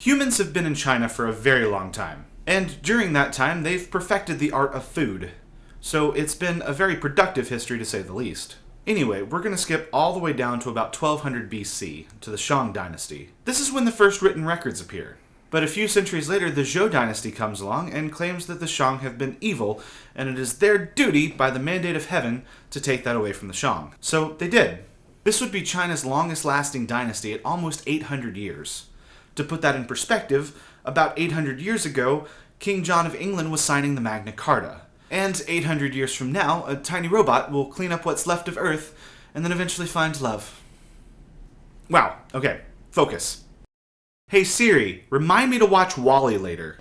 Humans have been in China for a very long time, and during that time they've perfected the art of food. So it's been a very productive history to say the least. Anyway, we're going to skip all the way down to about 1200 BC, to the Shang Dynasty. This is when the first written records appear. But a few centuries later, the Zhou Dynasty comes along and claims that the Shang have been evil, and it is their duty, by the mandate of heaven, to take that away from the Shang. So they did. This would be China's longest lasting dynasty at almost 800 years. To put that in perspective, about 800 years ago, King John of England was signing the Magna Carta. And 800 years from now, a tiny robot will clean up what's left of Earth, and then eventually find love. Wow, okay, focus. Hey Siri, remind me to watch WALL-E later.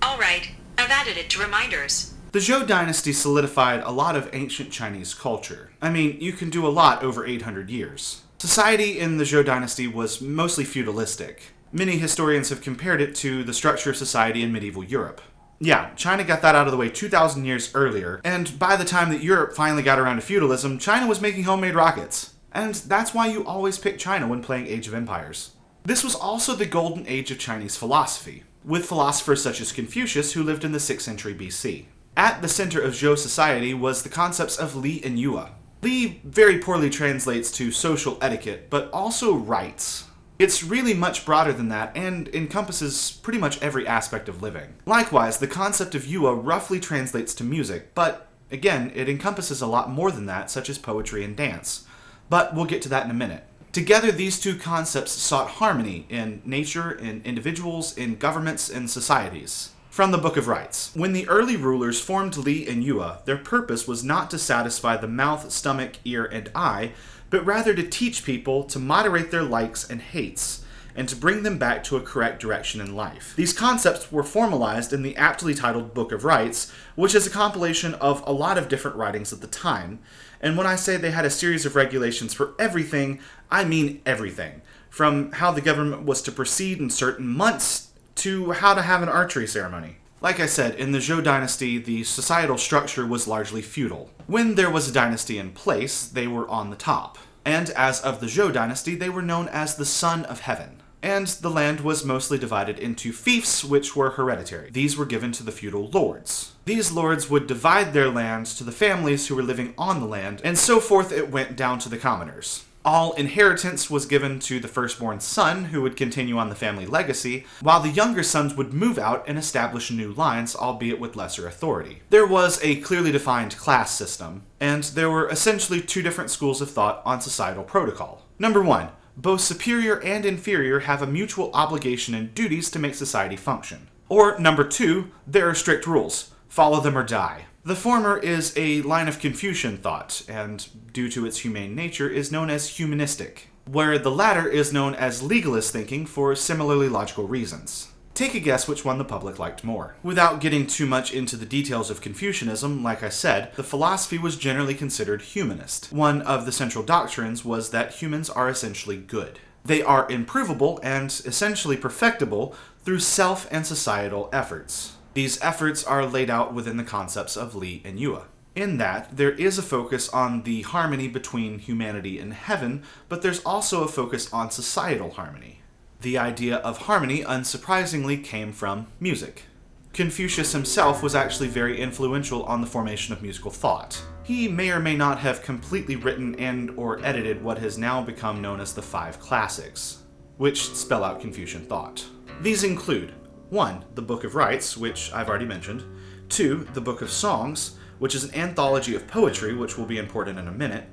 Alright, I've added it to reminders. The Zhou Dynasty solidified a lot of ancient Chinese culture. I mean, you can do a lot over 800 years. Society in the Zhou Dynasty was mostly feudalistic. Many historians have compared it to the structure of society in medieval Europe. Yeah, China got that out of the way 2,000 years earlier, and by the time that Europe finally got around to feudalism, China was making homemade rockets. And that's why you always pick China when playing Age of Empires. This was also the golden age of Chinese philosophy, with philosophers such as Confucius, who lived in the 6th century BC. At the center of Zhou society was the concepts of Li and Yue. Li very poorly translates to social etiquette, but also rites. It's really much broader than that and encompasses pretty much every aspect of living. Likewise, the concept of Yue roughly translates to music, but again, it encompasses a lot more than that, such as poetry and dance. But we'll get to that in a minute. Together, these two concepts sought harmony in nature, in individuals, in governments, and societies. From the Book of Rites. When the early rulers formed Li and Yue, their purpose was not to satisfy the mouth, stomach, ear, and eye, but rather to teach people to moderate their likes and hates, and to bring them back to a correct direction in life. These concepts were formalized in the aptly titled Book of Rites, which is a compilation of a lot of different writings at the time. And when I say they had a series of regulations for everything, I mean everything. From how the government was to proceed in certain months, to how to have an archery ceremony. Like I said, in the Zhou Dynasty, the societal structure was largely feudal. When there was a dynasty in place, they were on the top. And as of the Zhou Dynasty, they were known as the Son of Heaven. And the land was mostly divided into fiefs, which were hereditary. These were given to the feudal lords. These lords would divide their lands to the families who were living on the land, and so forth it went down to the commoners. All inheritance was given to the firstborn son, who would continue on the family legacy, while the younger sons would move out and establish new lines, albeit with lesser authority. There was a clearly defined class system, and there were essentially two different schools of thought on societal protocol. Number one, both superior and inferior have a mutual obligation and duties to make society function. Or number two, there are strict rules. Follow them or die. The former is a line of Confucian thought, and due to its humane nature is known as humanistic, where the latter is known as legalist thinking for similarly logical reasons. Take a guess which one the public liked more. Without getting too much into the details of Confucianism, like I said, the philosophy was generally considered humanist. One of the central doctrines was that humans are essentially good. They are improvable and essentially perfectible through self and societal efforts. These efforts are laid out within the concepts of Li and Yue. In that, there is a focus on the harmony between humanity and heaven, but there's also a focus on societal harmony. The idea of harmony, unsurprisingly, came from music. Confucius himself was actually very influential on the formation of musical thought. He may or may not have completely written and/or edited what has now become known as the 5 classics, which spell out Confucian thought. These include 1. The Book of Rites, which I've already mentioned. 2. The Book of Songs, which is an anthology of poetry, which will be important in a minute.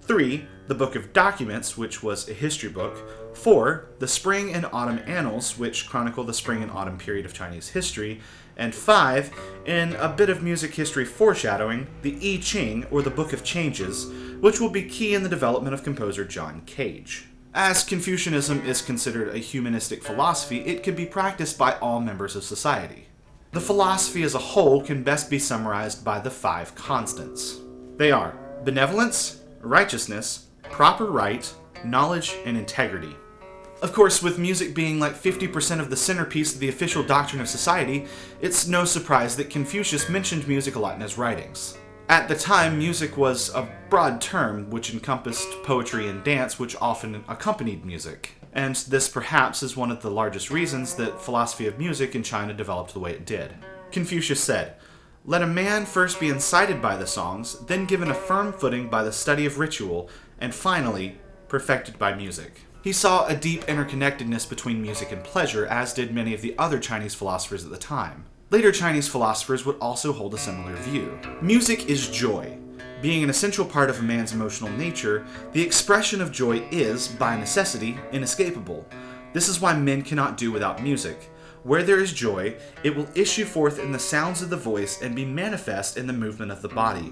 3. The Book of Documents, which was a history book. 4. The Spring and Autumn Annals, which chronicle the spring and autumn period of Chinese history. And 5. In a bit of music history foreshadowing, the I Ching, or the Book of Changes, which will be key in the development of composer John Cage. As Confucianism is considered a humanistic philosophy, it can be practiced by all members of society. The philosophy as a whole can best be summarized by the 5 constants. They are benevolence, righteousness, proper right, knowledge, and integrity. Of course, with music being like 50% of the centerpiece of the official doctrine of society, it's no surprise that Confucius mentioned music a lot in his writings. At the time, music was a broad term which encompassed poetry and dance, which often accompanied music. And this perhaps is one of the largest reasons that philosophy of music in China developed the way it did. Confucius said, "Let a man first be incited by the songs, then given a firm footing by the study of ritual, and finally, perfected by music." He saw a deep interconnectedness between music and pleasure, as did many of the other Chinese philosophers at the time. Later Chinese philosophers would also hold a similar view. Music is joy. Being an essential part of a man's emotional nature, the expression of joy is, by necessity, inescapable. This is why men cannot do without music. Where there is joy, it will issue forth in the sounds of the voice and be manifest in the movement of the body.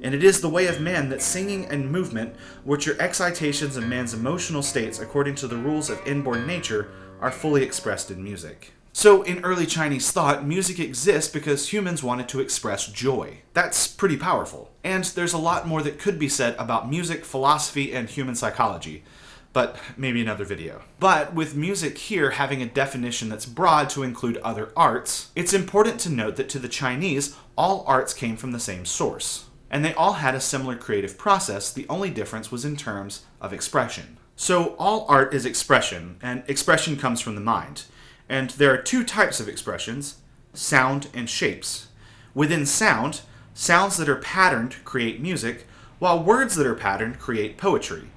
And it is the way of man that singing and movement, which are excitations of man's emotional states according to the rules of inborn nature, are fully expressed in music. So, in early Chinese thought, music exists because humans wanted to express joy. That's pretty powerful. And there's a lot more that could be said about music, philosophy, and human psychology. But maybe another video. But with music here having a definition that's broad to include other arts, it's important to note that to the Chinese, all arts came from the same source. And they all had a similar creative process, the only difference was in terms of expression. So all art is expression, and expression comes from the mind. And there are two types of expressions, sound and shapes. Within sound, sounds that are patterned create music, while words that are patterned create poetry.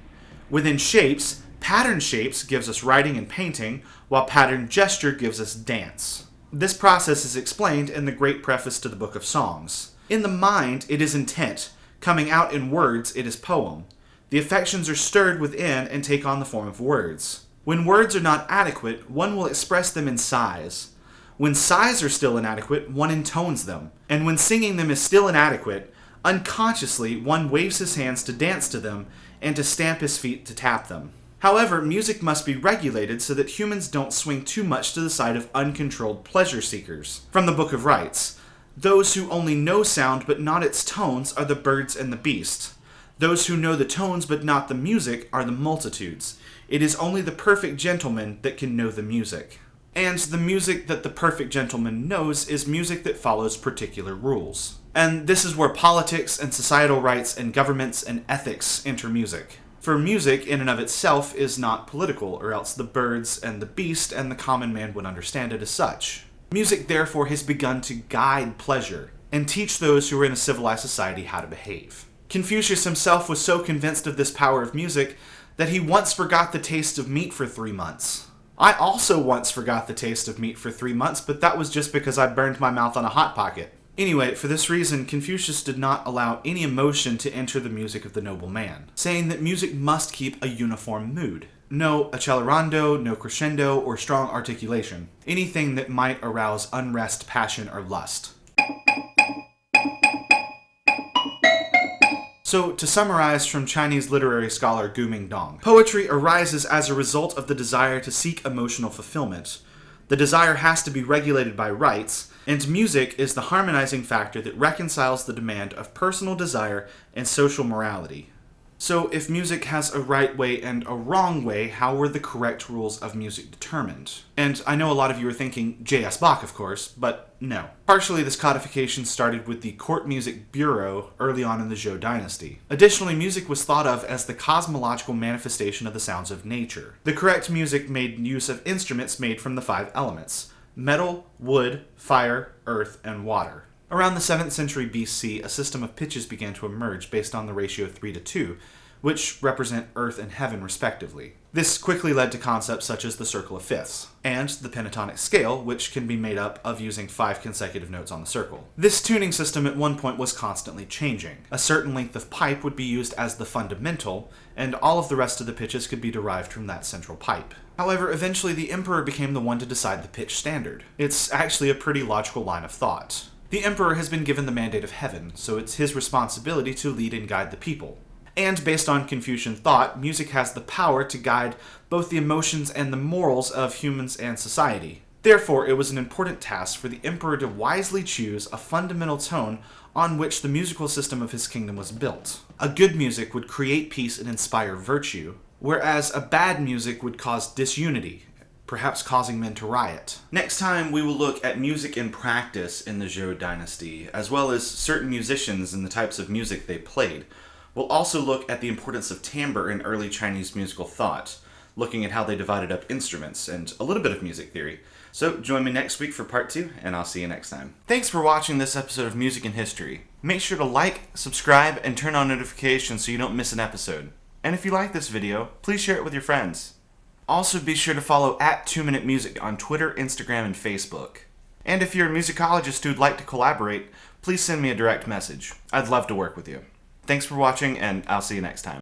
Within shapes, patterned shapes gives us writing and painting, while patterned gesture gives us dance. This process is explained in the great preface to the Book of Songs. In the mind, it is intent. Coming out in words, it is poem. The affections are stirred within and take on the form of words. When words are not adequate, one will express them in sighs. When sighs are still inadequate, one intones them. And when singing them is still inadequate, unconsciously one waves his hands to dance to them and to stamp his feet to tap them. However, music must be regulated so that humans don't swing too much to the side of uncontrolled pleasure seekers. From the Book of Rites, "Those who only know sound but not its tones are the birds and the beasts. Those who know the tones but not the music are the multitudes. It is only the perfect gentleman that can know the music." And the music that the perfect gentleman knows is music that follows particular rules. And this is where politics and societal rights and governments and ethics enter music. For music, in and of itself, is not political, or else the birds and the beast and the common man would understand it as such. Music, therefore, has begun to guide pleasure and teach those who are in a civilized society how to behave. Confucius himself was so convinced of this power of music that he once forgot the taste of meat for 3 months. I also once forgot the taste of meat for 3 months, but that was just because I burned my mouth on a Hot Pocket. Anyway, for this reason, Confucius did not allow any emotion to enter the music of the noble man, saying that music must keep a uniform mood. No accelerando, no crescendo, or strong articulation. Anything that might arouse unrest, passion, or lust. So, to summarize from Chinese literary scholar Gu Mingdong, poetry arises as a result of the desire to seek emotional fulfillment. The desire has to be regulated by rites, and music is the harmonizing factor that reconciles the demand of personal desire and social morality. So, if music has a right way and a wrong way, how were the correct rules of music determined? And I know a lot of you are thinking J.S. Bach, of course, but no. Partially, this codification started with the Court Music Bureau early on in the Zhou Dynasty. Additionally, music was thought of as the cosmological manifestation of the sounds of nature. The correct music made use of instruments made from the 5 elements: metal, wood, fire, earth, and water. Around the 7th century BC, a system of pitches began to emerge based on the ratio 3:2, which represent earth and heaven respectively. This quickly led to concepts such as the circle of fifths, and the pentatonic scale, which can be made up of using 5 consecutive notes on the circle. This tuning system at one point was constantly changing. A certain length of pipe would be used as the fundamental, and all of the rest of the pitches could be derived from that central pipe. However, eventually the emperor became the one to decide the pitch standard. It's actually a pretty logical line of thought. The emperor has been given the mandate of heaven, so it's his responsibility to lead and guide the people. And based on Confucian thought, music has the power to guide both the emotions and the morals of humans and society. Therefore, it was an important task for the emperor to wisely choose a fundamental tone on which the musical system of his kingdom was built. A good music would create peace and inspire virtue, whereas a bad music would cause disunity, perhaps causing men to riot. Next time, we will look at music in practice in the Zhou Dynasty, as well as certain musicians and the types of music they played. We'll also look at the importance of timbre in early Chinese musical thought, looking at how they divided up instruments and a little bit of music theory. So join me next week for part 2, and I'll see you next time. Thanks for watching this episode of Music and History. Make sure to like, subscribe, and turn on notifications so you don't miss an episode. And if you like this video, please share it with your friends. Also be sure to follow @2MinuteMusic on Twitter, Instagram, and Facebook. And if you're a musicologist who'd like to collaborate, please send me a direct message. I'd love to work with you. Thanks for watching, and I'll see you next time.